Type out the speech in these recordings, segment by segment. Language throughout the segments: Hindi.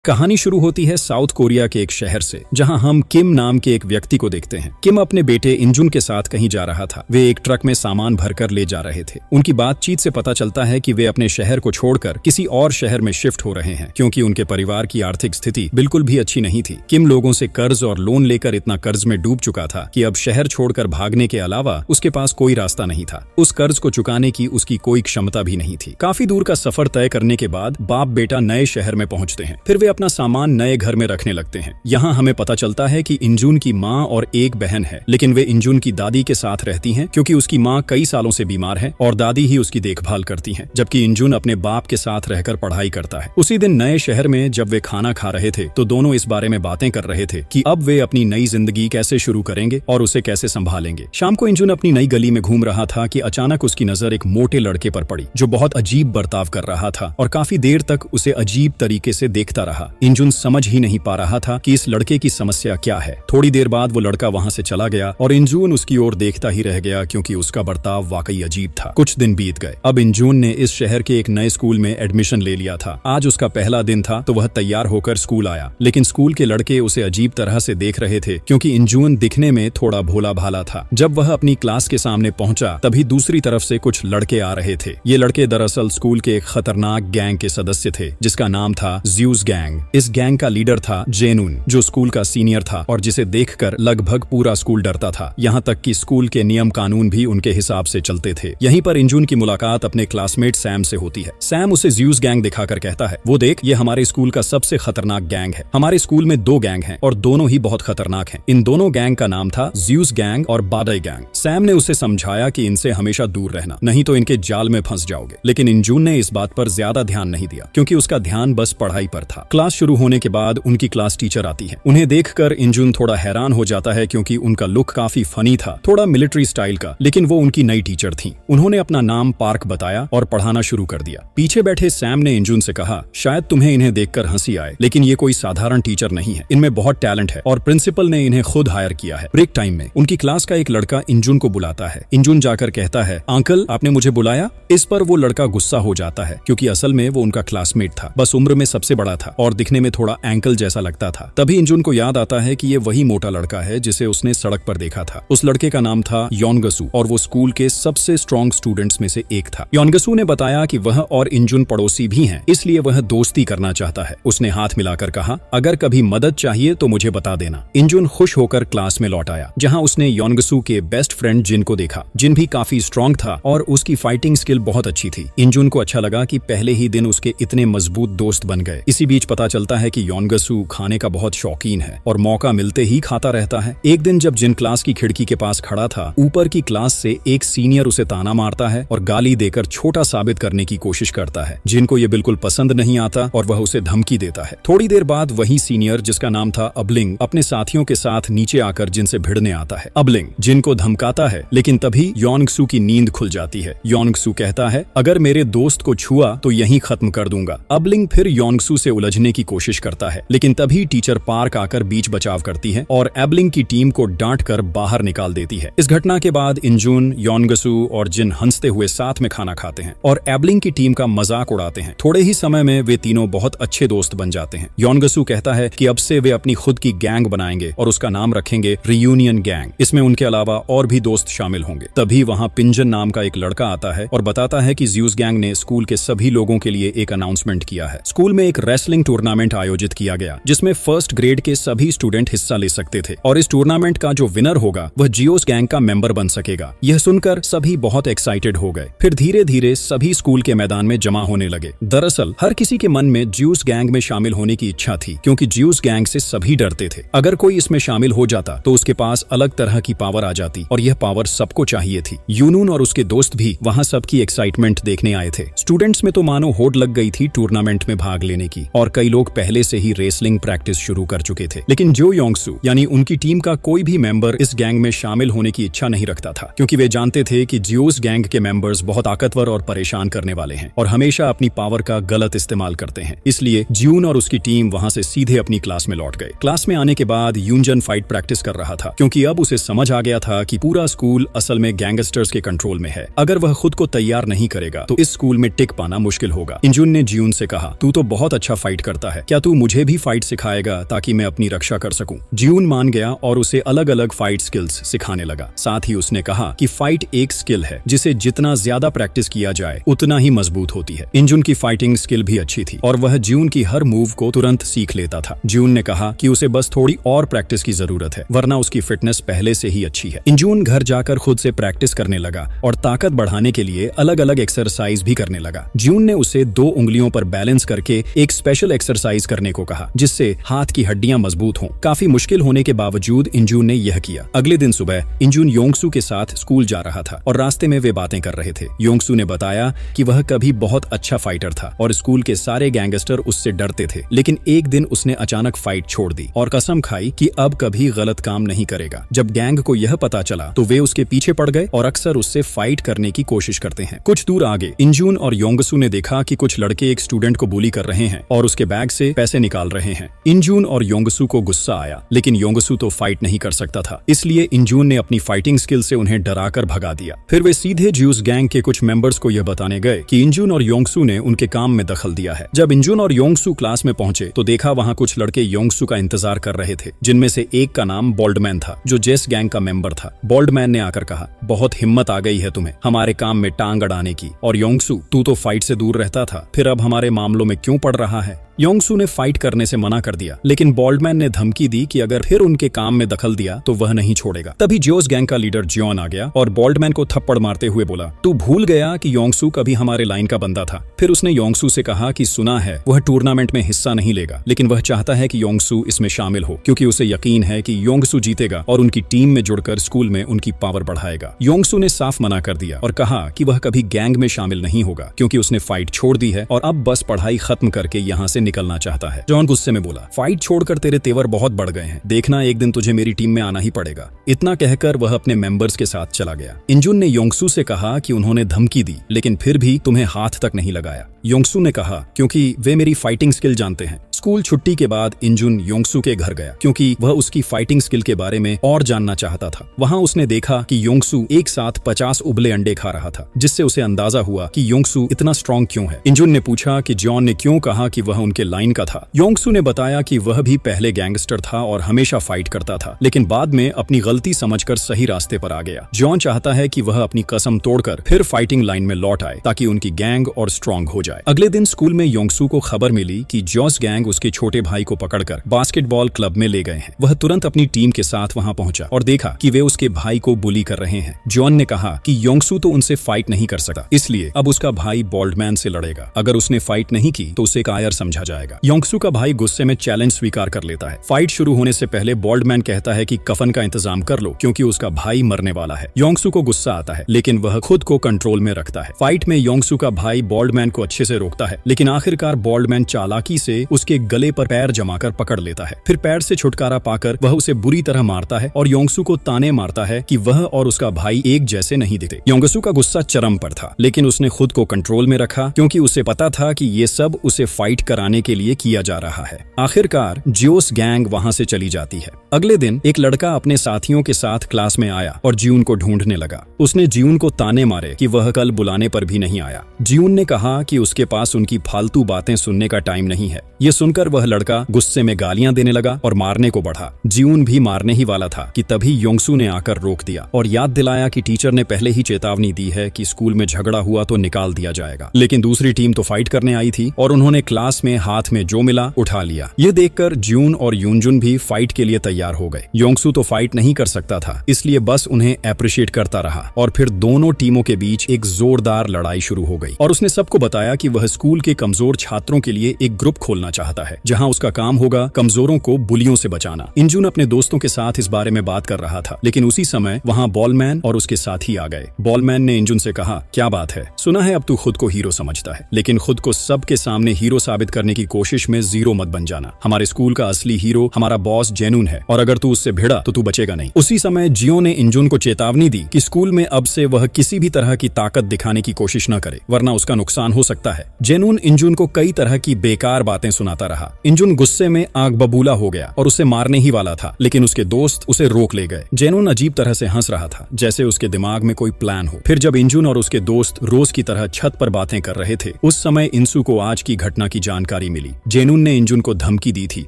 कहानी शुरू होती है साउथ कोरिया के एक शहर से, जहां हम किम नाम के एक व्यक्ति को देखते हैं। किम अपने बेटे इंजुन के साथ कहीं जा रहा था। वे एक ट्रक में सामान भरकर ले जा रहे थे। उनकी बातचीत से पता चलता है कि वे अपने शहर को छोड़कर किसी और शहर में शिफ्ट हो रहे हैं, क्योंकि उनके परिवार की आर्थिक स्थिति बिल्कुल भी अच्छी नहीं थी। किम लोगों से कर्ज और लोन लेकर इतना कर्ज में डूब चुका था कि अब शहर छोड़कर भागने के अलावा उसके पास कोई रास्ता नहीं था। उस कर्ज को चुकाने की उसकी कोई क्षमता भी नहीं थी। काफी दूर का सफर तय करने के बाद बाप बेटा नए शहर में पहुंचते हैं। फिर वे अपना सामान नए घर में रखने लगते हैं। यहाँ हमें पता चलता है कि इंजुन की माँ और एक बहन है, लेकिन वे इंजुन की दादी के साथ रहती हैं, क्योंकि उसकी माँ कई सालों से बीमार है और दादी ही उसकी देखभाल करती हैं, जबकि इंजुन अपने बाप के साथ रहकर पढ़ाई करता है। उसी दिन नए शहर में जब वे खाना खा रहे थे तो दोनों इस बारे में बातें कर रहे थे कि अब वे अपनी नई जिंदगी कैसे शुरू करेंगे और उसे कैसे संभालेंगे। शाम को इंजुन अपनी नई गली में घूम रहा था कि अचानक उसकी नजर एक मोटे लड़के पर पड़ी, जो बहुत अजीब बर्ताव कर रहा था और काफी देर तक उसे अजीब तरीके से देखता रहा। इंजुन समझ ही नहीं पा रहा था कि इस लड़के की समस्या क्या है। थोड़ी देर बाद वो लड़का वहां से चला गया और इंजुन उसकी ओर देखता ही रह गया, क्योंकि उसका बर्ताव वाकई अजीब था। कुछ दिन बीत गए। अब इंजुन ने इस शहर के एक नए स्कूल में एडमिशन ले लिया था। आज उसका पहला दिन था तो वह तैयार होकर स्कूल आया, लेकिन स्कूल के लड़के उसे अजीब तरह से देख रहे थे, क्योंकि इंजुन दिखने में थोड़ा भोला भाला था। जब वह अपनी क्लास के सामने पहुंचा तभी दूसरी तरफ से कुछ लड़के आ रहे थे। ये लड़के दरअसल स्कूल के एक खतरनाक गैंग के सदस्य थे, जिसका नाम था ज्यूस गैंग। इस गैंग का लीडर था जेनुन, जो स्कूल का सीनियर था और जिसे देखकर लगभग पूरा स्कूल डरता था। यहाँ तक कि स्कूल के नियम कानून भी उनके हिसाब से चलते थे। यहीं पर इंजुन की मुलाकात अपने क्लासमेट सैम से होती है। सैम उसे ज्यूस गैंग दिखाकर कहता है, वो देख, ये हमारे स्कूल का सबसे खतरनाक गैंग है। हमारे स्कूल में 2 गैंग हैं और दोनों ही बहुत खतरनाक हैं। इन दोनों गैंग का नाम था ज्यूस गैंग और बाडई गैंग। सैम ने उसे समझाया कि इनसे हमेशा दूर रहना, नहीं तो इनके जाल में फंस जाओगे। लेकिन इंजुन ने इस बात पर ज्यादा ध्यान नहीं दिया, क्योंकि उसका ध्यान बस पढ़ाई पर था। क्लास शुरू होने के बाद उनकी क्लास टीचर आती है। उन्हें देखकर इंजुन थोड़ा हैरान हो जाता है, क्योंकि उनका लुक काफी फनी था, थोड़ा मिलिट्री स्टाइल का, लेकिन वो उनकी नई टीचर थी। उन्होंने अपना नाम पार्क बताया और पढ़ाना शुरू कर दिया। पीछे बैठे सैम ने इंजुन से कहा, शायद तुम्हें इन्हें देखकर हंसी आए, लेकिन ये कोई साधारण टीचर नहीं है। इनमें बहुत टैलेंट है और प्रिंसिपल ने इन्हें खुद हायर किया है। ब्रेक टाइम में उनकी क्लास का एक लड़का इंजुन को बुलाता है। इंजुन जाकर कहता है, अंकल, आपने मुझे बुलाया? इस पर वो लड़का गुस्सा हो जाता है, क्योंकि असल में वो उनका क्लासमेट था, बस उम्र में सबसे बड़ा था और दिखने में थोड़ा एंकल जैसा लगता था। तभी इंजुन को याद आता है कि ये वही मोटा लड़का है जिसे उसने सड़क पर देखा था। उस लड़के का नाम था योनगसू और वो स्कूल के सबसे स्ट्रॉन्ग स्टूडेंट्स में से एक था। योनगसू ने बताया कि वह और इंजुन पड़ोसी भी हैं, इसलिए वह दोस्ती करना चाहता है। उसने हाथ मिलाकर कहा, अगर कभी मदद चाहिए तो मुझे बता देना। इंजुन खुश होकर क्लास में लौट आया, जहाँ उसने योनगसू के बेस्ट फ्रेंड जिन को देखा। जिन भी काफी स्ट्रॉन्ग था और उसकी फाइटिंग स्किल बहुत अच्छी थी। इंजुन को अच्छा लगा कि पहले ही दिन उसके इतने मजबूत दोस्त बन गए। इसी बीच पता चलता है कि योनगसू खाने का बहुत शौकीन है और मौका मिलते ही खाता रहता है। एक दिन जब जिन क्लास की खिड़की के पास खड़ा था, ऊपर की क्लास से एक सीनियर उसे ताना मारता है और गाली देकर छोटा साबित करने की कोशिश करता है। जिन को ये बिल्कुल पसंद नहीं आता और वह उसे धमकी देता है। थोड़ी देर बाद वही सीनियर, जिसका नाम था अबलिंग, अपने साथियों के साथ नीचे आकर जिन से भिड़ने आता है। अबलिंग जिन को धमकाता है, लेकिन तभी योनगसू की नींद खुल जाती है। योनगसू कहता है, अगर मेरे दोस्त को छुआ तो यहीं खत्म कर दूंगा। अबलिंग फिर योनगसू से उलझने की कोशिश करता है, लेकिन तभी टीचर पार्क आकर बीच बचाव करती है और एबलिंग की टीम को डांट कर बाहर निकाल देती है। इस घटना के बाद इंजुन, योनगसू और जिन हंसते हुए साथ में खाना खाते हैं और एबलिंग की टीम का मजाक उड़ाते हैं। थोड़े ही समय में वे तीनों बहुत अच्छे दोस्त बन जाते हैं। योनगसू कहता है कि अब से वे अपनी खुद की गैंग बनाएंगे और उसका नाम रखेंगे रियूनियन गैंग। इसमें उनके अलावा और भी दोस्त शामिल होंगे। तभी वहाँ पिंजन नाम का एक लड़का आता है और बताता है कि ज्यूस गैंग ने स्कूल के सभी लोगों के लिए एक अनाउंसमेंट किया है। स्कूल में एक रेसलिंग टूर्नामेंट आयोजित किया गया, जिसमें फर्स्ट ग्रेड के सभी स्टूडेंट हिस्सा ले सकते थे और इस टूर्नामेंट का जो विनर होगा वह जियोस गैंग का मेंबर बन सकेगा। यह सुनकर सभी बहुत एक्साइटेड हो गए। फिर धीरे धीरे सभी स्कूल के मैदान में जमा होने लगे। दरअसल हर किसी के मन में ज्यूस गैंग में शामिल होने की इच्छा थी, क्योंकि ज्यूस गैंग से सभी डरते थे। अगर कोई इसमें शामिल हो जाता तो उसके पास अलग तरह की पावर आ जाती और यह पावर सबको चाहिए थी। यूनून और उसके दोस्त भी वहाँ सबकी एक्साइटमेंट देखने आए थे। स्टूडेंट्स में तो मानो होड़ लग गई थी टूर्नामेंट में भाग लेने की और कई लोग पहले से ही रेसलिंग प्रैक्टिस शुरू कर चुके थे। लेकिन जो योंगसू यानी उनकी टीम का कोई भी मेंबर इस गैंग में शामिल होने की इच्छा नहीं रखता था, क्योंकि वे जानते थे कि जियोस गैंग के मेंबर्स बहुत ताकतवर और परेशान करने वाले हैं और हमेशा अपनी पावर का गलत इस्तेमाल करते हैं। इसलिए ज्यून और उसकी टीम वहां से सीधे अपनी क्लास में लौट गए। क्लास में आने के बाद यूनजन फाइट प्रैक्टिस कर रहा था, क्योंकि अब उसे समझ आ गया था कि पूरा स्कूल असल में गैंगस्टर्स के कंट्रोल में है। अगर वह खुद को तैयार नहीं करेगा तो इस स्कूल में टिक पाना मुश्किल होगा। इंजुन ने ज्यून से कहा, तू तो बहुत अच्छा फाइट करता है, क्या तू मुझे भी फाइट सिखाएगा ताकि मैं अपनी रक्षा कर सकूं। जियून मान गया और उसे अलग अलग फाइट स्किल्स सिखाने लगा। साथ ही उसने कहा कि फाइट एक स्किल है जिसे जितना ज्यादा प्रैक्टिस किया जाए उतना ही मजबूत होती है। इंजुन की फाइटिंग स्किल भी अच्छी थी और वह जियून की हर मूव को तुरंत सीख लेता था। जियून ने कहा कि उसे बस थोड़ी और प्रैक्टिस की जरूरत है, वरना उसकी फिटनेस पहले से ही अच्छी है। इंजुन घर जाकर खुद से प्रैक्टिस करने लगा और ताकत बढ़ाने के लिए अलग अलग एक्सरसाइज भी करने लगा। जियून ने उसे 2 उंगलियों पर बैलेंस करके एक स्पेशल एक्सरसाइज करने को कहा जिससे हाथ की हड्डियां मजबूत हों। काफी मुश्किल होने के बावजूद इंजुन ने यह किया। अगले दिन सुबह इंजुन योंगसू के साथ स्कूल जा रहा था और रास्ते में वे बातें कर रहे थे। योंगसू ने बताया कि वह कभी बहुत अच्छा फाइटर था और स्कूल के सारे गैंगस्टर उससे डरते थे, लेकिन एक दिन उसने अचानक फाइट छोड़ दी और कसम खाई कि अब कभी गलत काम नहीं करेगा। जब गैंग को यह पता चला तो वे उसके पीछे पड़ गए और अक्सर उससे फाइट करने की कोशिश करते हैं। कुछ दूर आगे इंजुन और योंगसू ने देखा कि कुछ लड़के एक स्टूडेंट को बुली कर रहे हैं और उसके बैग से पैसे निकाल रहे हैं। इंजुन और योंगसू को गुस्सा आया, लेकिन योंगसू तो फाइट नहीं कर सकता था, इसलिए इंजुन ने अपनी फाइटिंग स्किल से उन्हें डराकर भगा दिया। फिर वे सीधे ज्यूस गैंग के कुछ मेंबर्स को यह बताने गए कि इंजुन और योंगसू ने उनके काम में दखल दिया है। जब इंजुन और योंगसू क्लास में पहुंचे तो देखा वहां कुछ लड़के योंगसू का इंतजार कर रहे थे, जिनमें से एक का नाम बॉल्डमैन था जो जेस गैंग का मेंबर था। बॉल्डमैन ने आकर कहा, बहुत हिम्मत आ गई है तुम्हें हमारे काम में टांग अड़ाने की, और योंगसू तू तो फाइट से दूर रहता था, फिर अब हमारे मामलों में क्यों पड़ रहा है। योंगसू ने फाइट करने से मना कर दिया, लेकिन बॉल्डमैन ने धमकी दी कि अगर फिर उनके काम में दखल दिया तो वह नहीं छोड़ेगा। तभी जोस गैंग का लीडर जियोन आ गया और बॉल्डमैन को थप्पड़ मारते हुए बोला, तू भूल गया कि योंगसू कभी हमारे लाइन का बंदा था। फिर उसने योंगसू से कहा कि सुना है वह टूर्नामेंट में हिस्सा नहीं लेगा, लेकिन वह चाहता है कि योंगसू इसमें शामिल हो क्योंकि उसे यकीन है कि योंगसू जीतेगा और उनकी टीम में जुड़कर स्कूल में उनकी पावर बढ़ाएगा। योंगसू ने साफ मना कर दिया और कहा कि वह कभी गैंग में शामिल नहीं होगा क्योंकि उसने फाइट छोड़ दी है और अब बस पढ़ाई खत्म करके यहाँ से निकलना चाहता है। जॉन गुस्से में बोला, फाइट छोड़कर तेरे तेवर बहुत बढ़ गए हैं, देखना एक दिन तुझे मेरी टीम में आना ही पड़ेगा। इतना कहकर वह अपने मेंबर्स के साथ चला गया। इंजुन ने योंगसू से कहा कि उन्होंने धमकी दी लेकिन फिर भी तुम्हें हाथ तक नहीं लगाया। योंगसू ने कहा, क्योंकि वे मेरी फाइटिंग स्किल जानते हैं। स्कूल छुट्टी के बाद इंजुन योंगसू के घर गया क्योंकि वह उसकी फाइटिंग स्किल के बारे में और जानना चाहता था। वहां उसने देखा कि योंगसू एक साथ 50 उबले अंडे खा रहा था, जिससे उसे अंदाजा हुआ कि योंगसू इतना स्ट्रांग क्यों है। इंजुन ने पूछा कि जॉन ने क्यों कहा कि वह उनके लाइन का था। योंगसू ने बताया कि वह भी पहले गैंगस्टर था और हमेशा फाइट करता था, लेकिन बाद में अपनी गलती समझकर सही रास्ते पर आ गया। जॉन चाहता है कि वह अपनी कसम तोड़कर फिर फाइटिंग लाइन में लौट आए ताकि उनकी गैंग और स्ट्रांग हो जाए। अगले दिन स्कूल में योंगसू को खबर मिली कि जॉस गैंग उसके छोटे भाई को पकड़कर बास्केटबॉल क्लब में ले गए हैं। वह तुरंत अपनी टीम के साथ वहां पहुंचा और देखा कि वे उसके भाई को बुली कर रहे हैं। जॉन ने कहा कि योंगसू तो उनसे फाइट नहीं कर सकता, इसलिए अब उसका भाई बॉल्डमैन से लड़ेगा। अगर उसने फाइट नहीं की तो उसे कायर समझा जाएगा। योंगसू का भाई गुस्से में चैलेंज स्वीकार कर लेता है। फाइट शुरू होने से पहले बॉल्डमैन कहता है कि कफन का इंतजाम कर लो क्योंकि उसका भाई मरने वाला है। योंगसू को गुस्सा आता है, लेकिन वह खुद को कंट्रोल में रखता है। फाइट में योंगसू का भाई बॉल्डमैन को अच्छे से रोकता है, लेकिन आखिरकार बॉल्डमैन चालाकी से उसके गले पर पैर जमाकर पकड़ लेता है। फिर पैर से छुटकारा पाकर वह उसे बुरी तरह मारता है और योंगसू को ताने मारता है कि वह और उसका भाई एक जैसे नहीं दिखते। योंगसू का गुस्सा चरम पर था, लेकिन उसने खुद को कंट्रोल में रखा क्योंकि उसे पता था कि ये सब उसे फाइट कराने के लिए किया जा रहा है। आखिरकार जियोस गैंग वहां से चली जाती है। अगले दिन एक लड़का अपने साथियों के साथ क्लास में आया और जियून को ढूंढने लगा। उसने जियून को ताने मारे कि वह कल बुलाने पर भी नहीं आया। जियून ने कहा कि उसके पास उनकी फालतू बातें सुनने का टाइम नहीं है। ये सुनकर वह लड़का गुस्से में गालियां देने लगा और मारने को बढ़ा। जियून भी मारने ही वाला था कि तभी योंगसू ने आकर रोक दिया और याद दिलाया कि टीचर ने पहले ही चेतावनी दी है कि स्कूल में झगड़ा हुआ तो निकाल दिया जाएगा। लेकिन दूसरी टीम तो फाइट करने आई थी और उन्होंने क्लास में हाथ में जो मिला उठा लिया। ये देखकर जियून और यूनजुन भी फाइट के लिए तैयार हो गए। योंगसू तो फाइट नहीं कर सकता था, इसलिए बस उन्हें अप्रिशिएट करता रहा और फिर दोनों टीमों के बीच एक जोरदार लड़ाई शुरू हो गई। और उसने सबको बताया कि वह स्कूल के कमजोर छात्रों के लिए एक ग्रुप खोलना चाहता है जहां उसका काम होगा कमजोरों को बुलियों से बचाना। इंजुन अपने दोस्तों के साथ इस बारे में बात कर रहा था, लेकिन उसी समय वहां बॉलमैन और उसके साथी आ गए। बॉलमैन ने इंजुन से कहा, क्या बात है, सुना है अब तू खुद को हीरो समझता है, लेकिन खुद को सबके सामने हीरो साबित करने की कोशिश में जीरो मत बन जाना। हमारे स्कूल का असली हीरो हमारा बॉस जेनून है और अगर तू उससे भिड़ा तो तू बचेगा नहीं। उसी समय जियो ने इंजुन को चेतावनी दी कि स्कूल में अब से वह किसी भी तरह की ताकत दिखाने की कोशिश न करे, वरना उसका नुकसान हो सकता लगता है। जेनून इंजुन को कई तरह की बेकार बातें सुनाता रहा। इंजुन गुस्से में आग बबूला हो गया और उसे मारने ही वाला था, लेकिन उसके दोस्त उसे रोक ले गए। जेनून अजीब तरह से हंस रहा था, जैसे उसके दिमाग में कोई प्लान हो। फिर जब इंजुन और उसके दोस्त रोज की तरह छत पर बातें कर रहे थे, उस समय इंसु को आज की घटना की जानकारी मिली। जेनून ने इंजुन को धमकी दी थी,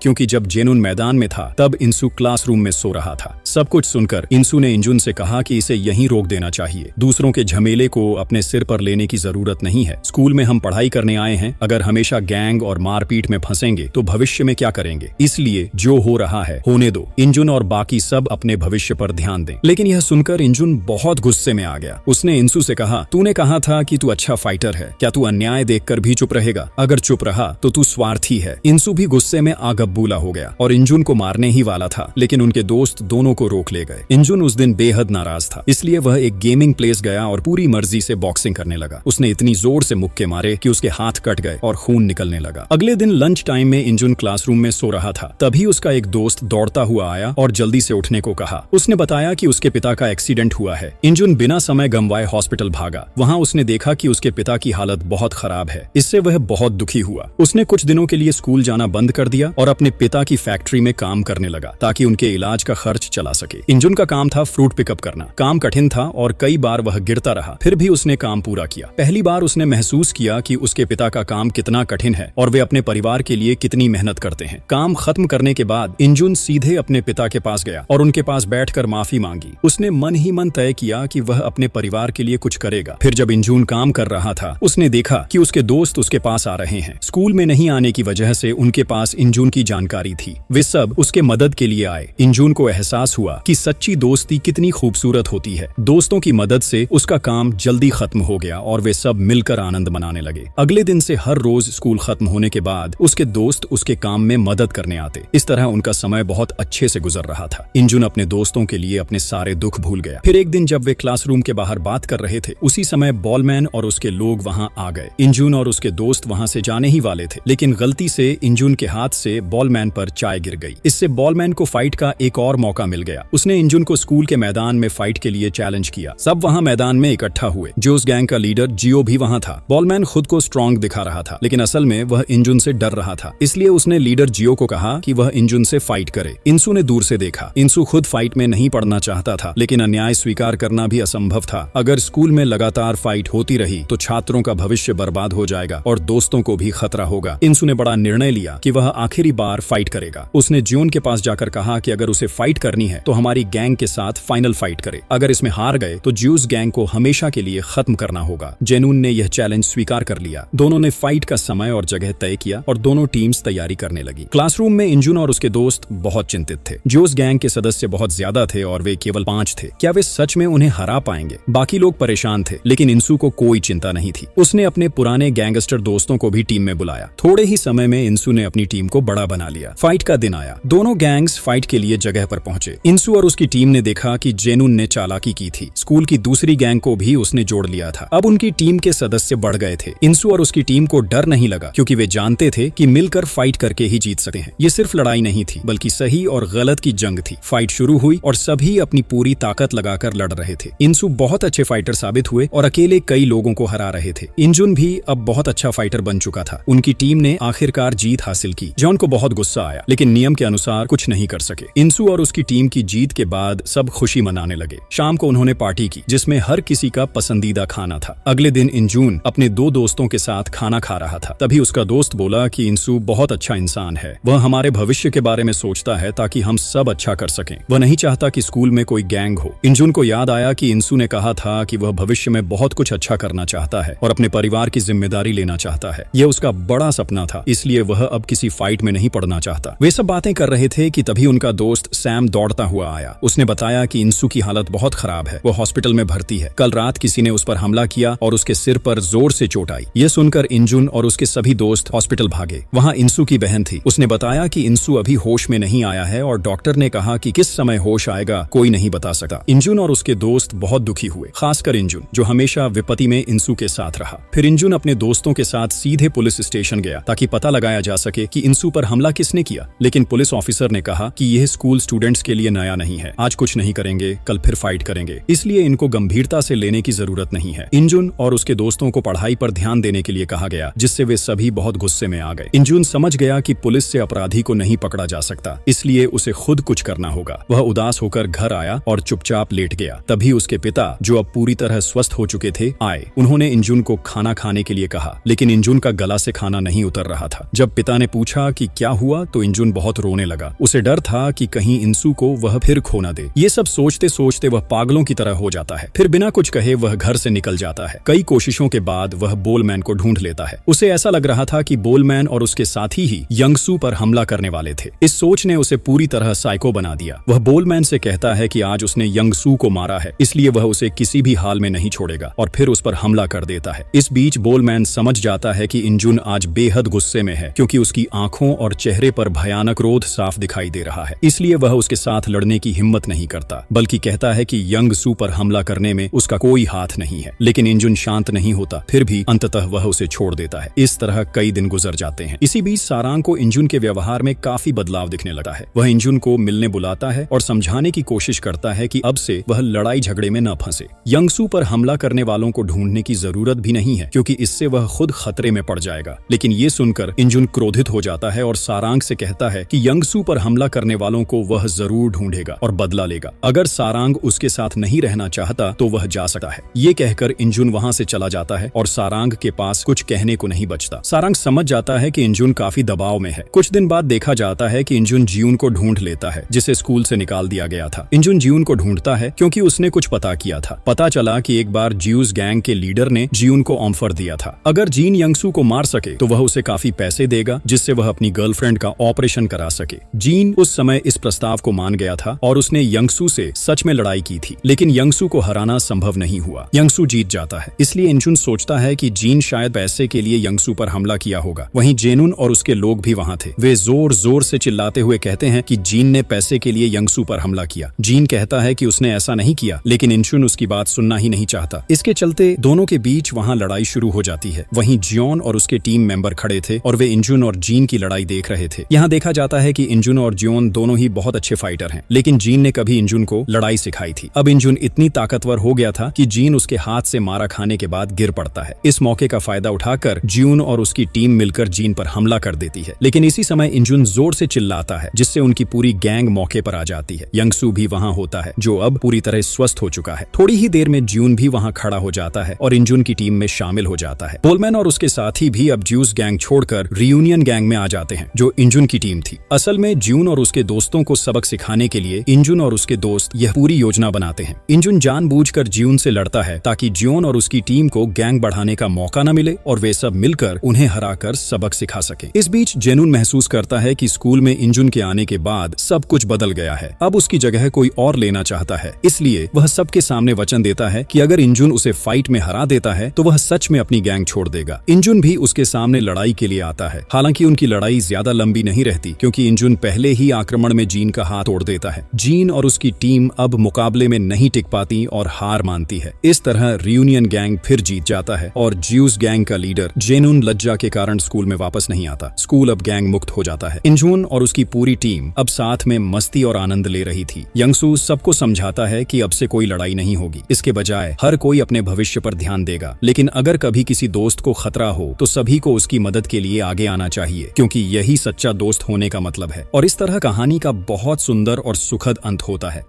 क्योंकि जब जेनून मैदान में था तब इंसु क्लासरूम में सो रहा था। सब कुछ सुनकर इंसु ने इंजुन से कहा कि इसे यहीं रोक देना चाहिए। दूसरों के झमेले को अपने सिर पर लेने की जरूरत नहीं है। स्कूल में हम पढ़ाई करने आए हैं, अगर हमेशा गैंग और मारपीट में फंसेंगे तो भविष्य में क्या करेंगे? इसलिए जो हो रहा है होने दो। इंजुन और बाकी सब अपने भविष्य पर ध्यान दें। लेकिन यह सुनकर इंजुन बहुत गुस्से में आ गया। उसने इंसु से कहा, तूने कहा था कि तू अच्छा फाइटर है, क्या तू अन्याय देखकर भी चुप रहेगा? अगर चुप रहा तो तू स्वार्थी है। इंसु भी गुस्से में आगबूला हो गया और इंजुन को मारने ही वाला था, लेकिन उनके दोस्त दोनों को रोक ले गए। इंजुन उस दिन बेहद नाराज था, इसलिए वह एक गेमिंग प्लेस गया और पूरी मर्जी से बॉक्सिंग करने लगा। उसने इतनी जोर से मुक्के मारे कि उसके हाथ कट गए और खून निकलने लगा। अगले दिन लंच टाइम में इंजुन क्लासरूम में सो रहा था, तभी उसका एक दोस्त दौड़ता हुआ आया और जल्दी से उठने को कहा। उसने बताया कि उसके पिता का एक्सीडेंट हुआ है। इंजुन बिना समय गंवाए हॉस्पिटल भागा। वहां उसने देखा कि उसके पिता की हालत बहुत खराब है। इससे वह बहुत दुखी हुआ। उसने कुछ दिनों के लिए स्कूल जाना बंद कर दिया और अपने पिता की फैक्ट्री में काम करने लगा ताकि उनके इलाज का खर्च चला सके। इंजुन का काम था फ्रूट पिकअप करना। काम कठिन था और कई बार वह गिरता रहा, फिर भी उसने काम पूरा किया। पहली बार उसने महसूस किया कि उसके पिता का काम कितना कठिन है और वे अपने परिवार के लिए कितनी मेहनत करते हैं। काम खत्म करने के बाद इंजुन सीधे अपने पिता के पास गया और उनके पास बैठकर माफी मांगी। उसने मन ही मन तय किया कि वह अपने परिवार के लिए कुछ करेगा। फिर जब इंजुन काम कर रहा था, उसने देखा कि उसके दोस्त उसके पास आ रहे हैं। स्कूल में नहीं आने की वजह से उनके पास इंजुन की जानकारी थी। वे सब उसके मदद के लिए आए। इंजुन को एहसास हुआ कि सच्ची दोस्ती कितनी खूबसूरत होती है। दोस्तों की मदद से उसका काम जल्दी खत्म हो गया और वे सब मिलकर आनंद मनाने लगे। अगले दिन से हर रोज स्कूल खत्म होने के बाद उसके दोस्त उसके काम में मदद करने आते। इस तरह उनका समय बहुत अच्छे से गुजर रहा था। इंजुन अपने दोस्तों के लिए अपने सारे दुख भूल गया। फिर एक दिन जब वे क्लासरूम के बाहर बात कर रहे थे, उसी समय बॉलमैन और उसके लोग वहां आ गए। इंजुन और उसके दोस्त वहां से जाने ही वाले थे, लेकिन गलती से इंजुन के हाथ से बॉलमैन पर चाय गिर गई। इससे बॉलमैन को फाइट का एक और मौका मिल गया। उसने इंजुन को स्कूल के मैदान में फाइट के लिए चैलेंज किया। सब वहां मैदान में इकट्ठा हुए। जोस गैंग का लीडर जियो भी वहां था। बॉलमैन खुद को स्ट्रॉन्ग दिखा रहा था, लेकिन असल में वह इंजुन से डर रहा था। इसलिए उसने लीडर जियो को कहा कि वह इंजुन से फाइट करे। इंसु ने दूर से देखा। इंसु खुद फाइट में नहीं पड़ना चाहता था, लेकिन अन्याय स्वीकार करना भी असंभव था। अगर स्कूल में लगातार फाइट होती रही तो छात्रों का भविष्य बर्बाद हो जाएगा और दोस्तों को भी खतरा होगा। इंसु ने बड़ा निर्णय लिया कि वह आखिरी बार फाइट करेगा। उसने जियोन के पास जाकर कहा कि अगर उसे फाइट करनी है तो हमारी गैंग के साथ फाइनल फाइट करे। अगर इसमें हार गए तो ज्यूस गैंग को हमेशा के लिए खत्म करना होगा। जेनून ने यह चैलेंज स्वीकार कर लिया। दोनों ने फाइट का समय और जगह तय किया और दोनों टीम्स तैयारी करने लगी। क्लासरूम में इंजुन और उसके दोस्त बहुत चिंतित थे। ज्यूस गैंग के सदस्य बहुत ज्यादा थे और वे केवल 5 थे। क्या वे सच में उन्हें हरा पाएंगे? बाकी लोग परेशान थे, लेकिन इंसु को कोई चिंता नहीं थी। उसने अपने पुराने गैंगस्टर दोस्तों को भी टीम में बुलाया। थोड़े ही समय में इंसु ने अपनी टीम को बड़ा बना लिया। फाइट का दिन आया। दोनों गैंग्स फाइट के लिए जगह पर पहुंचे। इंसु और उसकी टीम ने देखा कि जेनून ने चालाकी की थी। स्कूल की दूसरी गैंग को भी उसने जोड़ लिया था। अब उनकी टीम के सदस्य बढ़ गए थे। इंसु और उसकी टीम को डर नहीं लगा, क्योंकि वे जानते थे कि मिलकर फाइट करके ही जीत सकते हैं। ये सिर्फ लड़ाई नहीं थी, बल्कि सही और गलत की जंग थी। फाइट शुरू हुई और सभी अपनी पूरी ताकत लगाकर लड़ रहे थे। इंसु बहुत अच्छे फाइटर साबित हुए और अकेले कई लोगों को हरा रहे थे। इंजुन भी अब बहुत अच्छा फाइटर बन चुका था। उनकी टीम ने आखिरकार जीत हासिल की। जॉन को बहुत गुस्सा आया, लेकिन नियम के अनुसार कुछ नहीं कर सके। इंसु और उसकी टीम की जीत के बाद सब खुशी मनाने लगे। शाम को उन्होंने पार्टी की, जिसमें हर किसी का पसंदीदा खाना था। अगले दिन इंजुन अपने 2 दोस्तों के साथ खाना खा रहा था। तभी उसका दोस्त बोला कि इंसु बहुत अच्छा इंसान है। वह हमारे भविष्य के बारे में सोचता है ताकि हम सब अच्छा कर सकें। वह नहीं चाहता कि स्कूल में कोई गैंग हो। इंजुन को याद आया कि इंसु ने कहा था कि वह भविष्य में बहुत कुछ अच्छा करना चाहता है और अपने परिवार की जिम्मेदारी लेना चाहता है। यह उसका बड़ा सपना था, इसलिए वह अब किसी फाइट में नहीं पड़ना चाहता। वे सब बातें कर रहे थे कि तभी उनका दोस्त सैम दौड़ता हुआ आया। उसने बताया कि इंसु की हालत बहुत खराब है, वो हॉस्पिटल में भर्ती है। कल रात किसी ने उस पर हमला किया और उसके सिर पर जोर से चोट आई। यह सुनकर इंजुन और उसके सभी दोस्त हॉस्पिटल भागे। वहां इंसु की बहन थी। उसने बताया कि इंसु अभी होश में नहीं आया है और डॉक्टर ने कहा कि किस समय होश आएगा कोई नहीं बता सकता। इंजुन और उसके दोस्त बहुत दुखी हुए, खासकर इंजुन, जो हमेशा विपत्ति में इंसु के साथ रहा। फिर इंजुन अपने दोस्तों के साथ सीधे पुलिस स्टेशन गया ताकि पता लगाया जा सके कि इंसु पर हमला किसने किया। लेकिन पुलिस ऑफिसर ने कहा कि यह स्कूल स्टूडेंट्स के लिए नया नहीं है। आज कुछ नहीं करेंगे, कल फिर फाइट करेंगे, इसलिए इनको गंभीरता से लेने की जरूरत नहीं है। इंजुन और उसके दोस्तों को पढ़ाई पर ध्यान ध्यान देने के लिए कहा गया, जिससे वे सभी बहुत गुस्से में आ गए। इंजुन समझ गया कि पुलिस से अपराधी को नहीं पकड़ा जा सकता, इसलिए उसे खुद कुछ करना होगा। वह उदास होकर घर आया और चुपचाप लेट गया। तभी उसके पिता, जो अब पूरी तरह स्वस्थ हो चुके थे, आए। उन्होंने इंजुन को खाना खाने के लिए कहा, लेकिन इंजुन का गला से खाना नहीं उतर रहा था। जब पिता ने पूछा कि क्या हुआ, तो इंजुन बहुत रोने लगा। उसे डर था कि कहीं इंसू को वह फिर खो न दे। ये सब सोचते सोचते वह पागलों की तरह हो जाता है। फिर बिना कुछ कहे वह घर से निकल जाता है। कई कोशिशों के बाद वह बोलमैन को ढूंढ लेता है। उसे ऐसा लग रहा था कि बोलमैन और उसके साथी ही यंगसू पर हमला करने वाले थे। इस सोच ने उसे पूरी तरह साइको बना दिया। वह बोलमैन से कहता है कि आज उसने यंगसू को मारा है, इसलिए वह उसे किसी भी हाल में नहीं छोड़ेगा, और फिर उस पर हमला कर देता है। इस बीच बोलमैन समझ जाता है कि इंजुन आज बेहद गुस्से में है, क्योंकि उसकी आंखों और चेहरे पर भयानक क्रोध साफ दिखाई दे रहा है। इसलिए वह उसके साथ लड़ने की हिम्मत नहीं करता, बल्कि कहता है कि यंगसू पर हमला करने में उसका कोई हाथ नहीं है। लेकिन इंजुन शांत नहीं होता। फिर भी अंततः वह उसे छोड़ देता है। इस तरह कई दिन गुजर जाते हैं। इसी बीच सारांग को इंजुन के व्यवहार में काफी बदलाव दिखने लगा है। वह इंजुन को मिलने बुलाता है और समझाने की कोशिश करता है कि अब से वह लड़ाई झगड़े में न फंसे। यंगसू पर हमला करने वालों को ढूंढने की जरूरत भी नहीं है, क्योंकि इससे वह खुद खतरे में पड़ जाएगा। लेकिन ये सुनकर इंजुन क्रोधित हो जाता है और सारांग से कहता है कि यंगसू पर हमला करने वालों को वह जरूर ढूंढेगा और बदला लेगा। अगर सारांग उसके साथ नहीं रहना चाहता तो वह जा सकता है। ये कहकर इंजुन वहां से चला जाता है और सारांग के पास कुछ कहने को नहीं बचता। सारांग समझ जाता है कि इंजुन काफी दबाव में है। कुछ दिन बाद देखा जाता है कि इंजुन जियून को ढूंढ लेता है, जिसे स्कूल से निकाल दिया गया था। इंजुन जियून को ढूंढता है क्योंकि उसने कुछ पता किया था। पता चला कि एक बार ज्यूस गैंग के लीडर ने जियून को ऑफर दिया था, अगर जीन यंगसू को मार सके तो वह उसे काफी पैसे देगा, जिससे वह अपनी गर्लफ्रेंड का ऑपरेशन करा सके। जीन उस समय इस प्रस्ताव को मान गया था और उसने यंगसू से सच में लड़ाई की थी, लेकिन यंगसू को हराना संभव नहीं हुआ। यंगसू जीत जाता है। इसलिए इंजुन सोचता है कि जीन शायद पैसे के लिए यंगसू पर हमला किया होगा। वहीं जेनुन और उसके लोग भी वहां थे। वे जोर जोर से चिल्लाते हुए कहते हैं कि जीन ने पैसे के लिए यंगसू पर हमला किया। जीन कहता है कि उसने ऐसा नहीं किया, लेकिन इंजुन उसकी बात सुनना ही नहीं चाहता। इसके चलते दोनों के बीच वहां लड़ाई शुरू हो जाती है। वहीं जियोन और उसके टीम मेंबर खड़े थे और वे इंजुन और जीन की लड़ाई देख रहे थे। यहाँ देखा जाता है कि इंजुन और जियोन दोनों ही बहुत अच्छे फाइटर हैं, लेकिन जीन ने कभी इंजुन को लड़ाई सिखाई थी। अब इंजुन इतनी ताकतवर हो गया था कि जीन उसके हाथ से मारा खाने के बाद गिर पड़ता है। इस मौके का फायदा उठाकर जियोन और उसकी टीम मिलकर जीन पर हमला कर देती है, लेकिन इसी समय इंजुन जोर से चिल्लाता है, जिससे उनकी पूरी गैंग मौके पर आ जाती है। यंगसू भी वहां होता है, जो अब पूरी तरह स्वस्थ हो चुका है। थोड़ी ही देर में जियोन भी वहां खड़ा हो जाता है और इंजुन की टीम में शामिल हो जाता है। बोलमैन और उसके साथी भी अब ज्यूस गैंग छोड़कर रियूनियन गैंग में आ जाते हैं, जो इंजुन की टीम थी। असल में जियोन और उसके दोस्तों को सबक सिखाने के लिए इंजुन और उसके दोस्त यह पूरी योजना बनाते हैं। इंजुन जानबूझकर जियोन से लड़ता है ताकि जियोन और उसकी टीम को गैंग बढ़ाने का मौका न मिले और वे सब मिलकर उन्हें हराकर सबक सिखा सके। इस बीच जेनुन महसूस करता है कि स्कूल में इंजुन के आने के बाद सब कुछ बदल गया है। अब उसकी जगह कोई और लेना चाहता है, इसलिए वह सबके सामने वचन देता है कि अगर इंजुन उसे फाइट में हरा देता है तो वह सच में अपनी गैंग छोड़ देगा। इंजुन भी उसके सामने लड़ाई के लिए आता है। हालांकि उनकी लड़ाई ज्यादा लंबी नहीं रहती, क्योंकि इंजुन पहले ही आक्रमण में जीन का हाथ तोड़ देता है। जीन और उसकी टीम अब मुकाबले में नहीं टिक पाती और हार मानती है। इस तरह रियूनियन गैंग फिर जीत जाता है और ज्यूस गैंग का लीडर जेनुन लज्जा के कारण स्कूल में वापस नहीं आता। स्कूल अब गैंग मुक्त हो जाता है। इंजुन और उसकी पूरी टीम अब साथ में मस्ती और आनंद ले रही थी। यंगसू सबको समझाता है कि अब से कोई लड़ाई नहीं होगी, इसके बजाय हर कोई अपने भविष्य पर ध्यान देगा। लेकिन अगर कभी किसी दोस्त को खतरा हो तो सभी को उसकी मदद के लिए आगे आना चाहिए, क्योंकि यही सच्चा दोस्त होने का मतलब है। और इस तरह कहानी का बहुत सुंदर और सुखद अंत होता है।